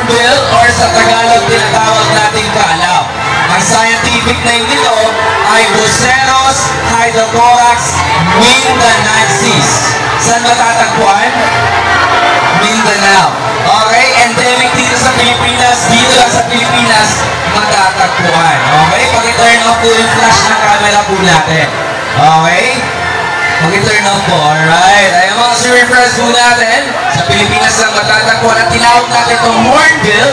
hornbill or sa Tagalog tinatawag nating kalaw. Ang scientific name nito ay Buceros hydrothorax mindanensis. Saan matatagpuan? Mindanao. Okay, endemic dito sa Pilipinas, dito lang sa Pilipinas matatagpuan. Okay, pag-turn off po yung flash ng camera po natin. Okay? Pag-turn off po, alright. Ay, mga swimming friends po natin, sa Pilipinas lang matatagpuan at tinawag natin itong hornbill